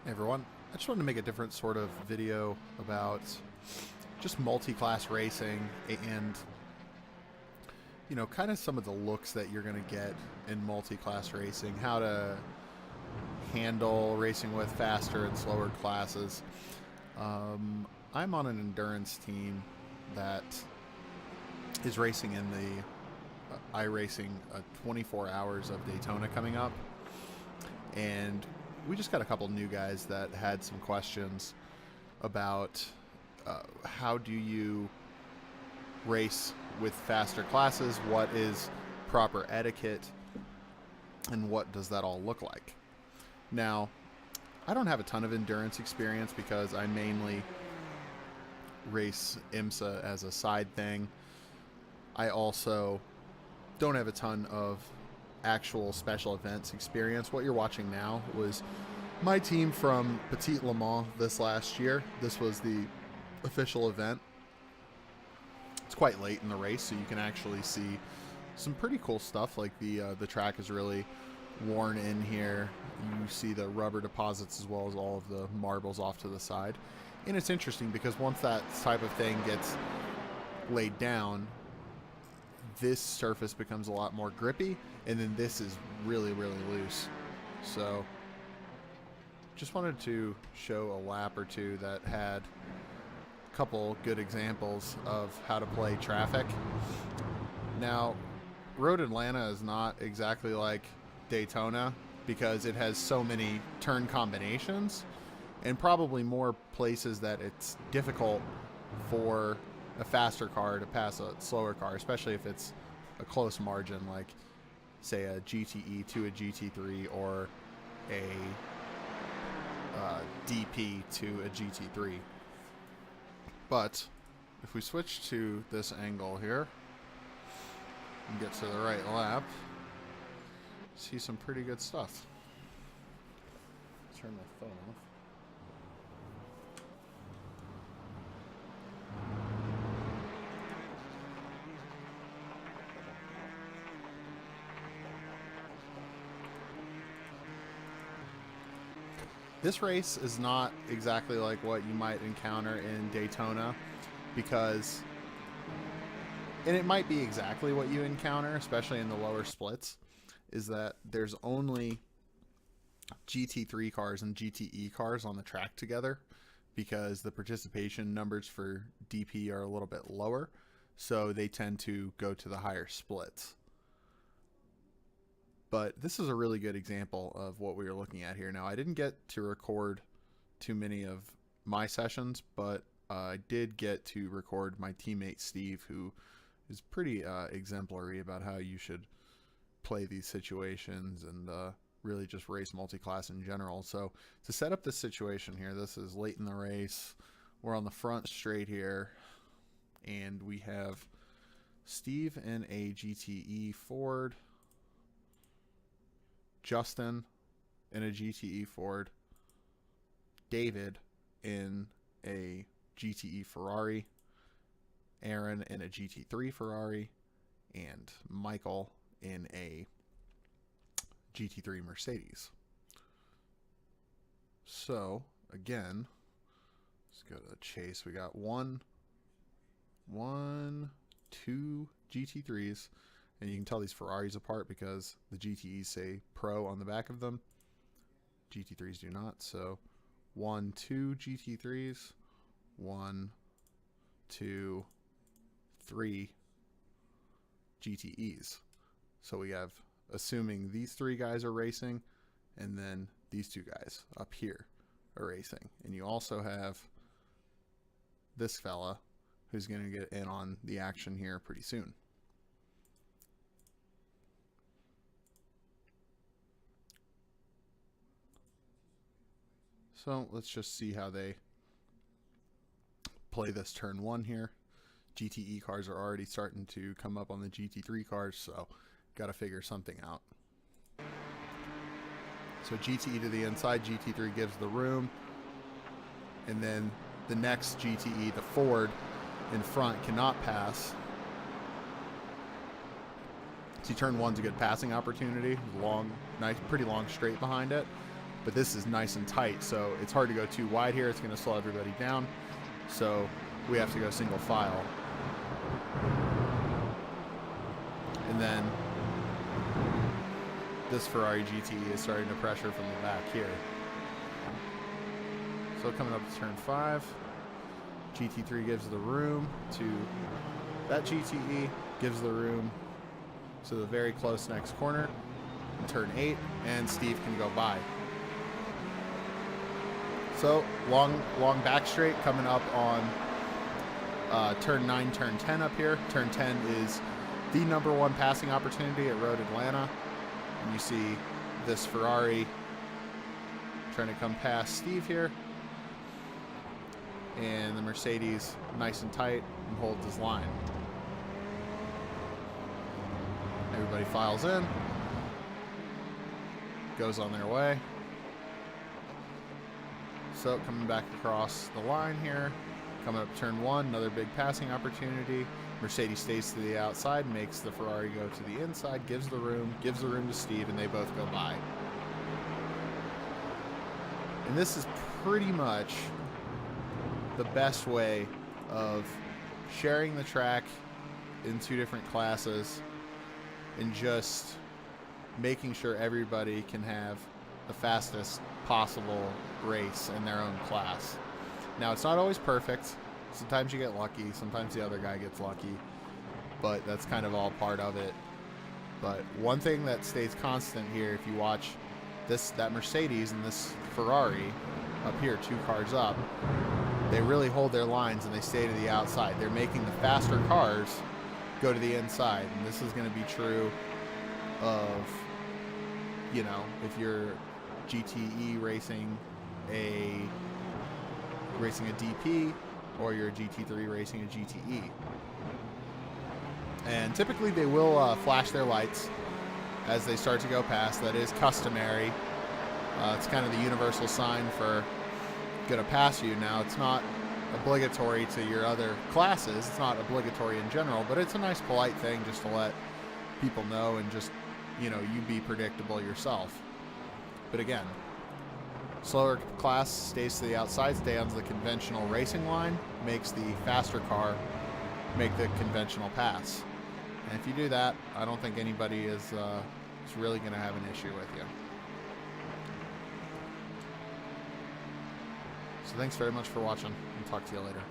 Hey everyone, I just wanted to make a different sort of video about just multi-class racing and kind of some of the looks that you're going to get in multi-class racing, how to handle racing with faster and slower classes. I'm on an endurance team that is racing in the iRacing 24 Hours of Daytona coming up, and we just got a couple new guys that had some questions about how do you race with faster classes, what is proper etiquette, and what does that all look like. Now, I don't have a ton of endurance experience because I mainly race IMSA as a side thing. I also don't have a ton of actual special events experience. What you're watching now was my team from Petit Le Mans this last year. This was the official event. It's quite late in the race, so you can actually see some pretty cool stuff. Like the track is really worn in here. You see the rubber deposits as well as all of the marbles off to the side. And it's interesting because once that type of thing gets laid down, this surface becomes a lot more grippy, and then this is really, really loose. So just wanted to show a lap or two that had a couple good examples of how to play traffic. Now, Road Atlanta is not exactly like Daytona because it has so many turn combinations and probably more places that it's difficult for a faster car to pass a slower car, especially if it's a close margin, like say a GTE to a GT3 or a DP to a GT3. But if we switch to this angle here and get to the right lap, see some pretty good stuff. Turn my phone off. This race is not exactly like what you might encounter in Daytona because, and it might be exactly what you encounter, especially in the lower splits, is that there's only GT3 cars and GTE cars on the track together because the participation numbers for DP are a little bit lower, so they tend to go to the higher splits. But this is a really good example of what we were looking at here. Now, I didn't get to record too many of my sessions, but I did get to record my teammate Steve, who is pretty exemplary about how you should play these situations and really just race multi-class in general. So to set up this situation here, this is late in the race. We're on the front straight here, and we have Steve in a GTE Ford, Justin in a GTE Ford, David in a GTE Ferrari, Aaron in a GT3 Ferrari, and Michael in a GT3 Mercedes. So again, let's go to the chase. We got two GT3s. And you can tell these Ferraris apart because the GTEs say Pro on the back of them. GT3s do not. So 1, 2 GT3s, 1, 2, 3 GTEs. So we have, assuming these three guys are racing, and then these two guys up here are racing. And you also have this fella who's going to get in on the action here pretty soon. So let's just see how they play this turn one here. GTE cars are already starting to come up on the GT3 cars, so got to figure something out. So GTE to the inside, GT3 gives the room, and then the next GTE, the Ford in front, cannot pass. See, turn one's a good passing opportunity. Long, nice, pretty long straight behind it. but this is nice and tight, so it's hard to go too wide here. It's going to slow everybody down, so we have to go single file. And then this Ferrari GTE is starting to pressure from the back here. So coming up to turn 5, GT3 gives the room to that GTE, gives the room to the very close next corner in turn 8, and Steve can go by. So long back straight coming up on turn 9, turn 10 up here. Turn 10 is the #1 passing opportunity at Road Atlanta. And you see this Ferrari trying to come past Steve here. And the Mercedes nice and tight and holds his line. Everybody files in, goes on their way. So coming back across the line here, coming up turn 1, another big passing opportunity. Mercedes stays to the outside, makes the Ferrari go to the inside, gives the room to Steve, and they both go by. And this is pretty much the best way of sharing the track in 2 different classes and just making sure everybody can have the fastest possible race in their own class. Now, it's not always perfect. Sometimes you get lucky, sometimes the other guy gets lucky, but that's kind of all part of it. But one thing that stays constant here, if you watch that Mercedes and this Ferrari up here, 2 cars up, they really hold their lines and they stay to the outside. They're making the faster cars go to the inside, and this is going to be true of, if you're GTE racing a DP, or you're GT3 racing a GTE. And typically they will flash their lights as they start to go past. That is customary. It's kind of the universal sign for going to pass you. Now, it's not obligatory to your other classes. It's not obligatory in general, but it's a nice polite thing just to let people know and just, you be predictable yourself. But again, slower class stays to the outside, stay on the conventional racing line, makes the faster car make the conventional pass. And if you do that, I don't think anybody is really going to have an issue with you. So thanks very much for watching, and talk to you later.